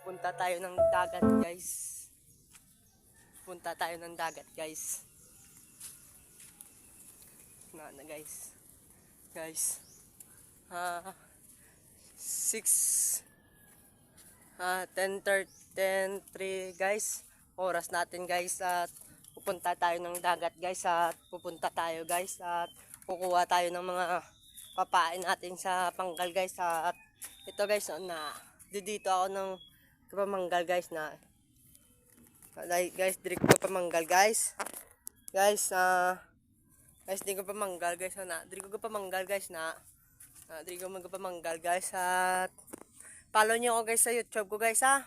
Punta tayo ng dagat, guys. Punta tayo ng dagat, guys. Na guys. Guys. 10:03 guys. Oras natin, guys, at pupunta tayo ng dagat, guys, at pupunta tayo, guys, at kukuha tayo ng mga papain natin sa panggal, guys, at ito, guys, na dito ako ng pamanggal, guys, na guys, diri ko pamanggal, guys. Guys, di ko pamanggal, guys, na diri ko pamanggal, guys, na diri ko magpamanggal, guys, at follow niyo ako, guys, sa YouTube ko, guys, ha.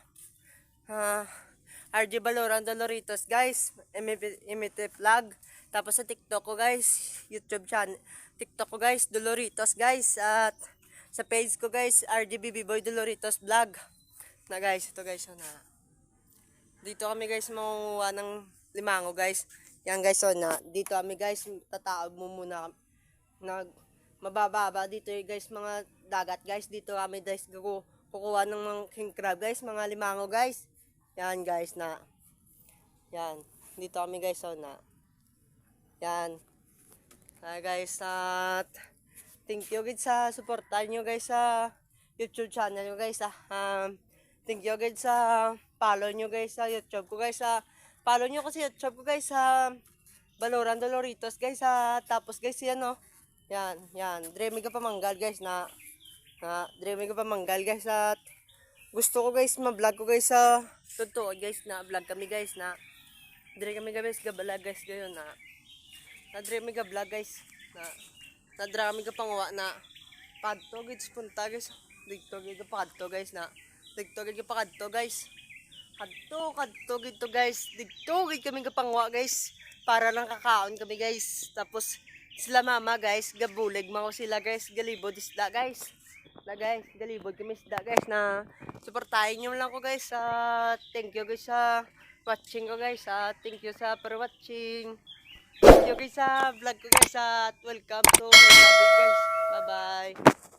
RJ Baloran Doloritos, guys, MT Vlog. Tapos sa TikTok ko, guys, YouTube channel, TikTok ko, guys, Doloritos, guys, at sa page ko, guys, RJ Boy Doloritos Vlog. Na, guys, ito, guys, na dito kami, guys, makuha ng limango, guys. Yan, guys, so na dito kami, guys, tataob mo muna mabababa dito, guys, mga dagat, guys. Dito kami, guys, kukuha ng mga king crab, guys, mga limango, guys. Yan, guys, na yan, dito kami, guys, so na yan. Guys, at thank you, guys, sa suportahan nyo, guys, sa YouTube channel nyo, guys. Thank you, guys, sa follow nyo, guys, sa YouTube ko, guys. Follow nyo ko sa YouTube ko, guys, sa Baloran Doloritos, guys. Tapos, guys, yan, no. Yan. Dreaming ka pamanggal, guys, dreaming ka pamanggal, guys. At gusto ko, guys, ma-vlog ko, guys, sa totoo, guys, na vlog kami, guys, na dire kami, guys, gabalag, guys, gayon, na dreaming ka vlog, guys, na drami ka panguha, na padto, guys, punta, guys, dito, guys, padto, guys, na dito, guys, padto, guys, kadto, dito, guys, dito, guys, kami kapanguha, guys, para lang kakaon kami, guys. Tapos sila mama, guys, gabulig mo sila, guys, galibod isda, guys. Guys, galibod kami isda, guys, na suportahin nyo lang ko, guys. Thank you, guys, sa watching ko, guys. Thank you sa for watching. Thank you, guys, sa vlog ko, guys. At welcome to my vlog, guys. Bye-bye.